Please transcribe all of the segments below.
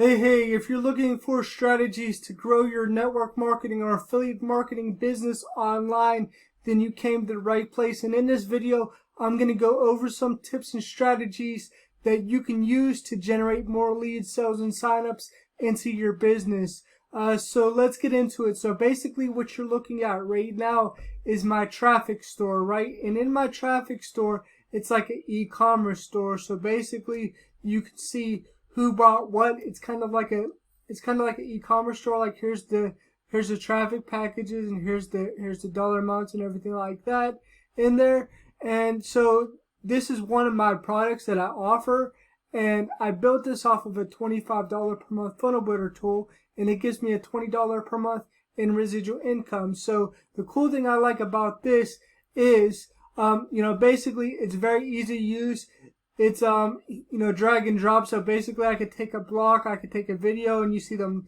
Hey, if you're looking for strategies to grow your network marketing or affiliate marketing business online, then you came to the right place. And in this video, I'm going to go over some tips and strategies that you can use to generate more leads, sales, and signups into your business. So let's get into it. So basically what you're looking at right now is my traffic store, right? And in my traffic store, it's like an e-commerce store. So basically you can see who bought what. It's kind of like an e-commerce store. Like here's the traffic packages, and here's the dollar amounts and everything like that in there. And so this is one of my products that I offer, and I built this off of a $25 per month funnel builder tool, and it gives me a $20 per month in residual income. So the cool thing I like about this is basically it's very easy to use. It's drag and drop. So basically I could take a block, I could take a video, and you see them,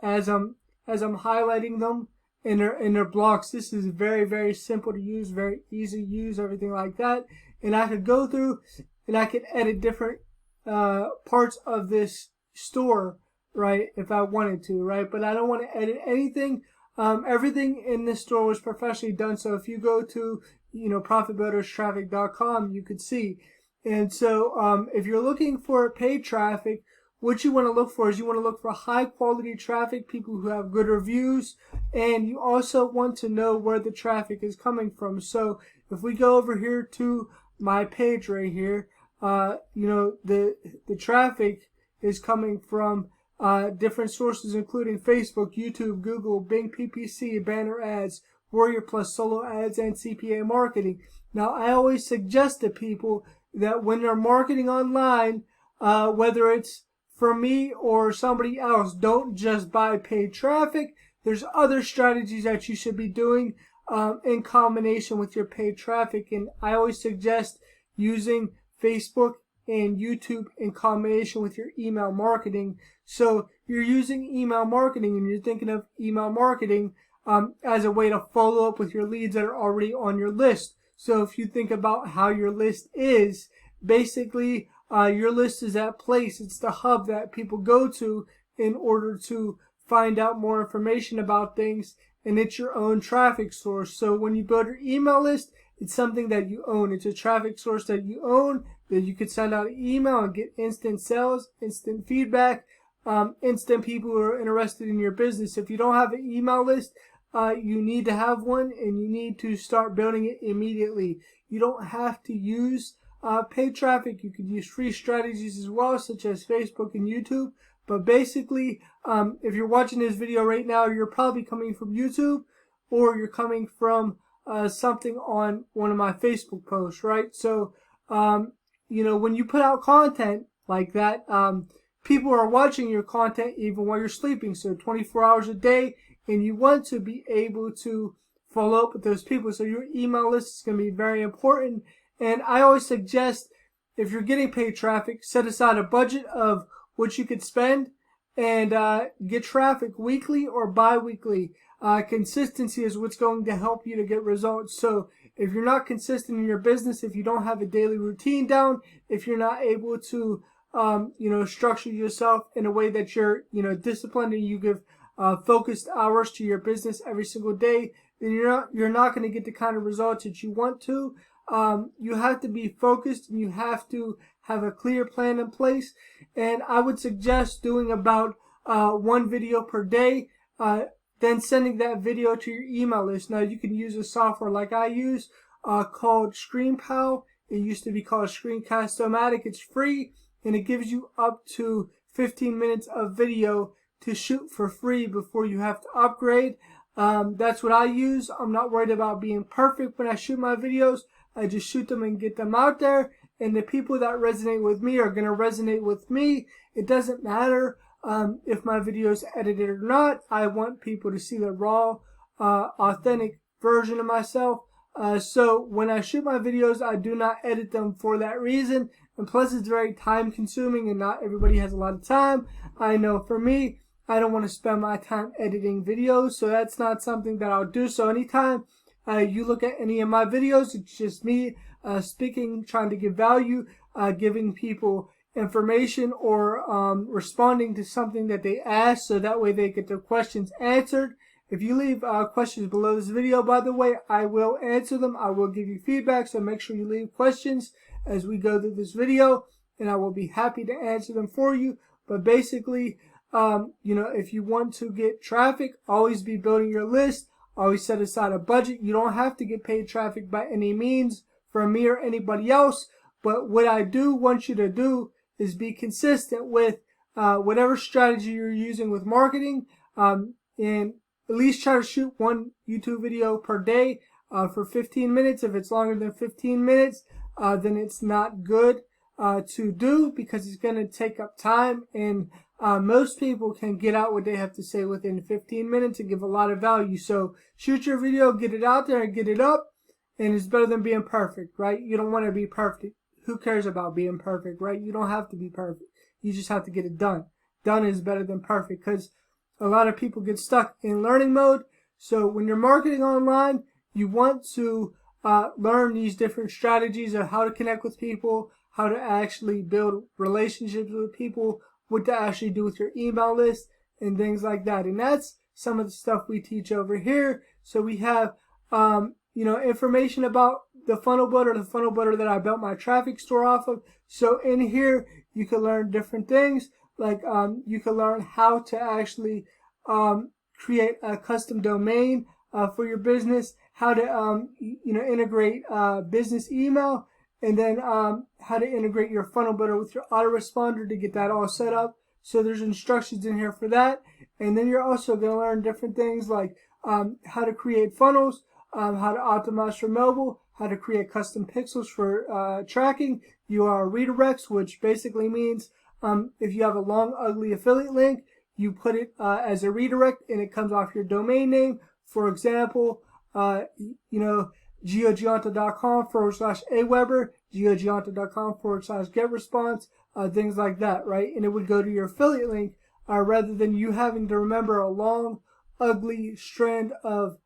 as I'm highlighting them in their blocks. This is very, very simple to use, very easy to use, everything like that. And I could go through and I could edit different parts of this store, right, if I wanted to, right? But I don't want to edit anything. Everything in this store was professionally done. So if you go to profitbuilderstraffic.com, you could see. And so if you're looking for paid traffic, what you want to look for is you want to look for high quality traffic, people who have good reviews, and you also want to know where the traffic is coming from. So if we go over here to my page right here, the traffic is coming from different sources, including Facebook, YouTube, Google, Bing PPC, banner ads, Warrior Plus, solo ads, and CPA marketing. Now, I always suggest to people that when they're marketing online, whether it's for me or somebody else, don't just buy paid traffic. There's other strategies that you should be doing in combination with your paid traffic. And I always suggest using Facebook and YouTube in combination with your email marketing. So you're using email marketing and you're thinking of email marketing as a way to follow up with your leads that are already on your list. So if you think about how your list is, basically your list is that place. It's the hub that people go to in order to find out more information about things, and it's your own traffic source. So when you build your email list, it's something that you own. It's a traffic source that you own, that you could send out an email and get instant sales, instant feedback, instant people who are interested in your business. If you don't have an email list, you need to have one, and you need to start building it immediately. You don't have to use paid traffic. You could use free strategies as well, such as Facebook and YouTube. But basically, if you're watching this video right now, you're probably coming from YouTube, or you're coming from something on one of my Facebook posts, right? So, when you put out content like that, people are watching your content even while you're sleeping. So 24 hours a day, and you want to be able to follow up with those people. So your email list is going to be very important. And I always suggest, if you're getting paid traffic, set aside a budget of what you could spend and get traffic weekly or bi-weekly. Consistency is what's going to help you to get results. So if you're not consistent in your business, if you don't have a daily routine down, if you're not able to structure yourself in a way that you're disciplined and you give focused hours to your business every single day, then you're not going to get the kind of results that you want to. You have to be focused, and you have to have a clear plan in place. And I would suggest doing about one video per day, then sending that video to your email list. Now, you can use a software like I use called ScreenPal. It used to be called Screencast-O-Matic. It's free, and it gives you up to 15 minutes of video to shoot for free before you have to upgrade. That's what I use. I'm not worried about being perfect when I shoot my videos. I just shoot them and get them out there, and the people that resonate with me are going to resonate with me. It doesn't matter if my video is edited or not. I want people to see the raw, authentic version of myself. So when I shoot my videos, I do not edit them for that reason. And plus, it's very time consuming, and not everybody has a lot of time. I know for me, I don't want to spend my time editing videos, so that's not something that I'll do. So anytime you look at any of my videos, it's just me speaking, trying to give value, giving people information or responding to something that they ask, so that way they get their questions answered. If you leave questions below this video, by the way, I will answer them. I will give you feedback, so make sure you leave questions as we go through this video, and I will be happy to answer them for you. But basically, if you want to get traffic, always be building your list. Always set aside a budget. You don't have to get paid traffic by any means from me or anybody else. But what I do want you to do is be consistent with whatever strategy you're using with marketing, and at least try to shoot one YouTube video per day for 15 minutes. If it's longer than 15 minutes, then it's not good to do, because it's going to take up time, and most people can get out what they have to say within 15 minutes and give a lot of value. So shoot your video, get it out there and get it up, and it's better than being perfect, right? You don't want to be perfect. Who cares about being perfect, right? You don't have to be perfect. You just have to get it done. Done is better than perfect, because a lot of people get stuck in learning mode. So when you're marketing online, you want to learn these different strategies of how to connect with people, how to actually build relationships with people, what to actually do with your email list, and things like that. And that's some of the stuff we teach over here. So we have, information about the funnel builder that I built my traffic store off of. So in here, you can learn different things. Like you can learn how to actually create a custom domain for your business, how to integrate business email, and then how to integrate your funnel builder with your autoresponder to get that all set up. So there's instructions in here for that. And then you're also going to learn different things like how to create funnels, how to optimize for mobile, how to create custom pixels for tracking, URL redirects, which basically means if you have a long, ugly affiliate link, you put it as a redirect and it comes off your domain name. For example, geogianta.com/aweber, geogianta.com/getresponse, things like that, right? And it would go to your affiliate link rather than you having to remember a long, ugly strand of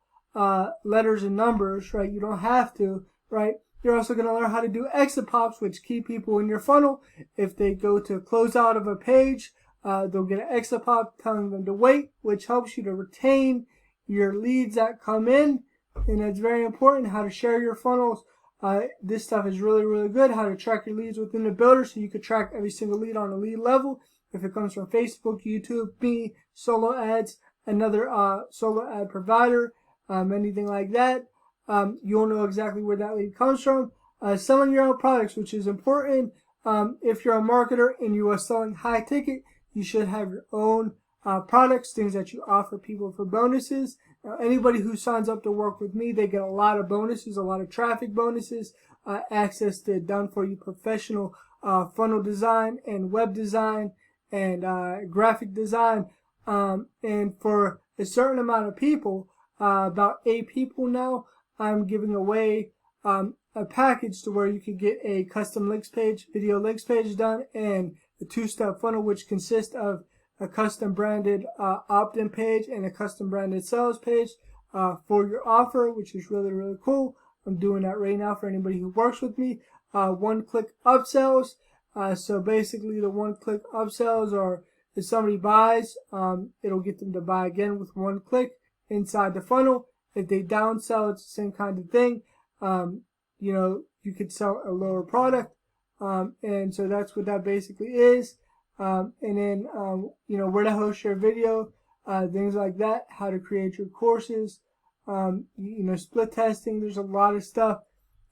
letters and numbers, right? You don't have to, right? You're also going to learn how to do exit pops, which keep people in your funnel. If they go to close out of a page, they'll get an exit pop telling them to wait, which helps you to retain your leads that come in. And it's very important how to share your funnels. This stuff is really, really good. How to track your leads within the builder, so you can track every single lead on a lead level. If it comes from Facebook, YouTube, me, solo ads, another solo ad provider, anything like that, you'll know exactly where that lead comes from. Selling your own products, which is important. If you're a marketer and you are selling high ticket, you should have your own products, things that you offer people for bonuses. Now, anybody who signs up to work with me, they get a lot of bonuses, a lot of traffic bonuses, access to done-for-you professional funnel design and web design and graphic design. And for a certain amount of people, about 8 people now, I'm giving away a package to where you could get a custom links page, video links page done, and a 2-step funnel, which consists of a custom branded opt-in page and a custom branded sales page for your offer, which is really, really cool. I'm doing that right now for anybody who works with me. One-click upsells. So basically the one-click upsells are if somebody buys, it'll get them to buy again with one click inside the funnel. If they downsell, it's the same kind of thing. You could sell a lower product. And so that's what that basically is. And then, where to host your video, things like that, how to create your courses, split testing. There's a lot of stuff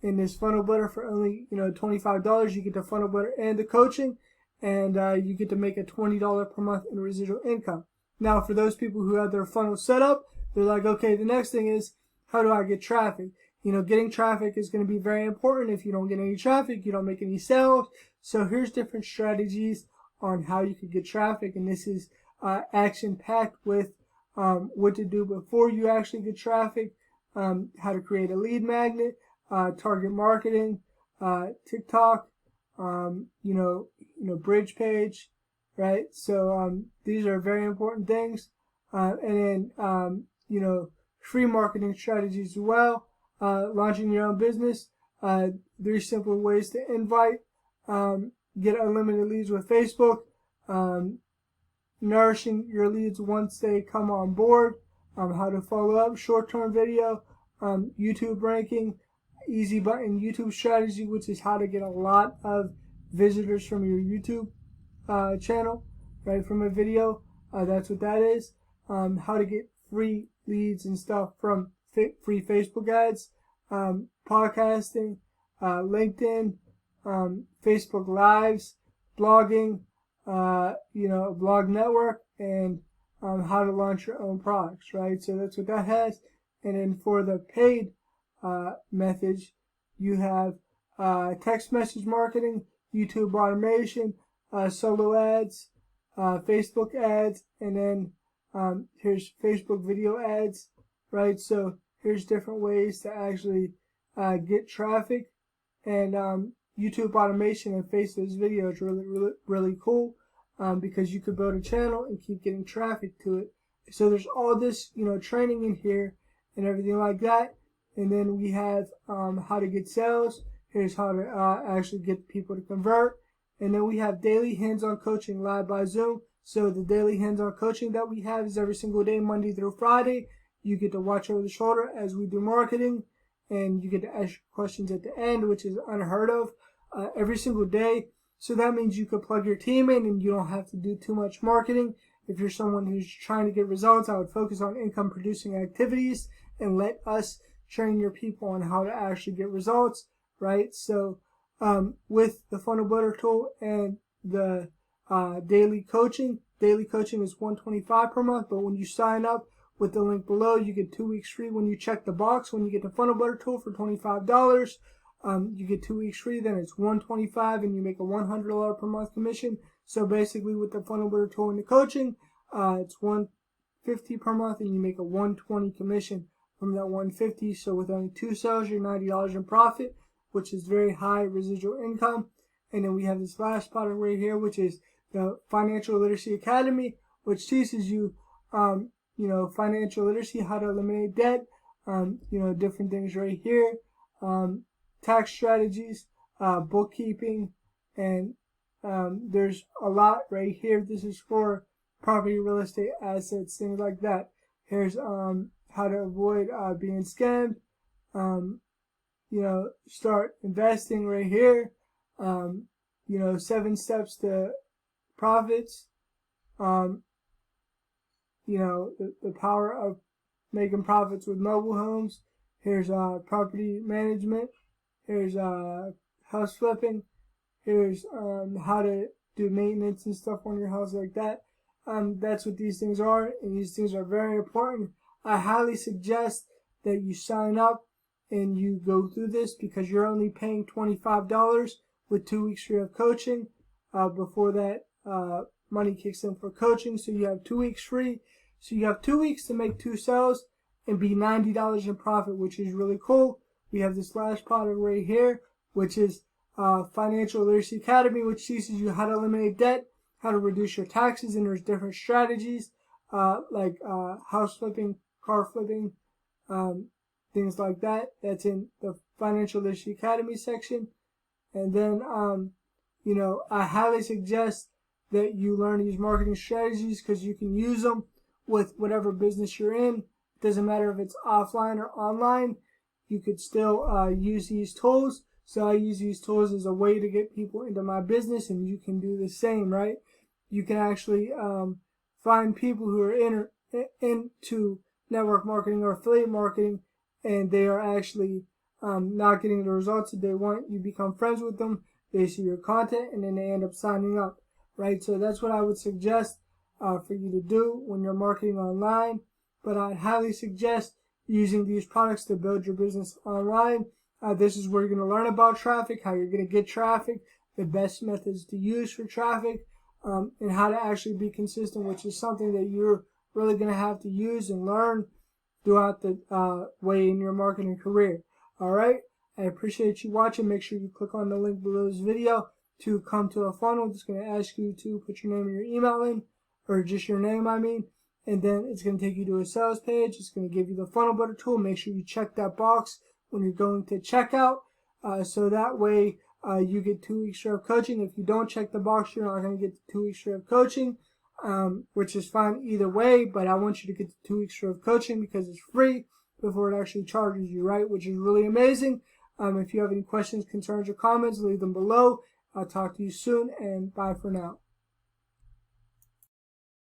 in this funnel builder for only, $25. You get the funnel builder and the coaching, and you get to make a $20 per month in residual income. Now, for those people who have their funnel set up, they're like, okay, the next thing is, how do I get traffic? Getting traffic is going to be very important. If you don't get any traffic, you don't make any sales. So here's different strategies on how you could get traffic, and this is action-packed with what to do before you actually get traffic, how to create a lead magnet, target marketing, TikTok, bridge page, right? So these are very important things, and then free marketing strategies as well. Launching your own business, 3 simple ways to invite get unlimited leads with Facebook, nourishing your leads once they come on board, how to follow up, short-term video, YouTube ranking, easy button YouTube strategy, which is how to get a lot of visitors from your YouTube channel, right, from a video. That's what that is. How to get free leads and stuff from free Facebook ads, podcasting, LinkedIn, Facebook Lives, blogging, blog network, and how to launch your own products, right? So that's what that has. And then for the paid methods, you have text message marketing, YouTube automation, solo ads, Facebook ads, and then here's Facebook video ads, right? So here's different ways to actually get traffic, and YouTube automation and Facebook video is really cool, because you could build a channel and keep getting traffic to it. So there's all this, training in here and everything like that. And then we have how to get sales. Here's how to actually get people to convert. And then we have daily hands-on coaching live by Zoom. So the daily hands-on coaching that we have is every single day, Monday through Friday. You get to watch over the shoulder as we do marketing, and you get to ask questions at the end, which is unheard of, every single day. So that means you could plug your team in and you don't have to do too much marketing. If you're someone who's trying to get results, I would focus on income producing activities and let us train your people on how to actually get results, right? So with the funnel builder tool and the daily coaching is $125 per month, but when you sign up with the link below, you get 2 weeks free when you check the box. When you get the funnel builder tool for $25, you get 2 weeks free. Then it's $125, and you make a $100 per month commission. So basically, with the funnel builder tool and the coaching, it's $150 per month, and you make a $120 commission from that $150. So with only 2 sales, you're $90 in profit, which is very high residual income. And then we have this last product right here, which is the Financial Literacy Academy, which teaches you, financial literacy, how to eliminate debt, different things right here, tax strategies, bookkeeping, and there's a lot right here. This is for property, real estate, assets, things like that. Here's how to avoid being scammed, start investing right here, 7 steps to profits, the power of making profits with mobile homes. Here's property management. Here's house flipping. Here's how to do maintenance and stuff on your house like that. That's what these things are, and these things are very important. I highly suggest that you sign up and you go through this, because you're only paying $25 with 2 weeks free of coaching. Before that, money kicks in for coaching, so you have 2 weeks free. So you have 2 weeks to make 2 sales and be $90 in profit, which is really cool. We have this last product right here, which is Financial Literacy Academy, which teaches you how to eliminate debt, how to reduce your taxes, and there's different strategies like house flipping, car flipping, things like that. That's in the Financial Literacy Academy section. And then, I highly suggest that you learn these marketing strategies, because you can use them with whatever business you're in. It doesn't matter if it's offline or online. You could still use these tools. So I use these tools as a way to get people into my business, and you can do the same, right? You can actually find people who are into network marketing or affiliate marketing, and they are actually not getting the results that they want. You become friends with them, they see your content, and then they end up signing up, right? So that's what I would suggest for you to do when you're marketing online. But I highly suggest using these products to build your business online. This is where you're going to learn about traffic, how you're going to get traffic, the best methods to use for traffic, and how to actually be consistent, which is something that you're really going to have to use and learn throughout the way in your marketing career. All right. I appreciate you watching. Make sure you click on the link below this video to come to a funnel. It's going to ask you to put your name and your email in, or just your name, and then it's going to take you to a sales page. It's going to give you the funnel builder tool. Make sure you check that box when you're going to checkout, so that way you get 2 weeks straight of coaching. If you don't check the box, you're not going to get the 2 weeks straight of coaching, which is fine either way. But I want you to get the 2 weeks straight of coaching because it's free before it actually charges you, right? Which is really amazing. If you have any questions, concerns, or comments, leave them below. I'll talk to you soon, and bye for now.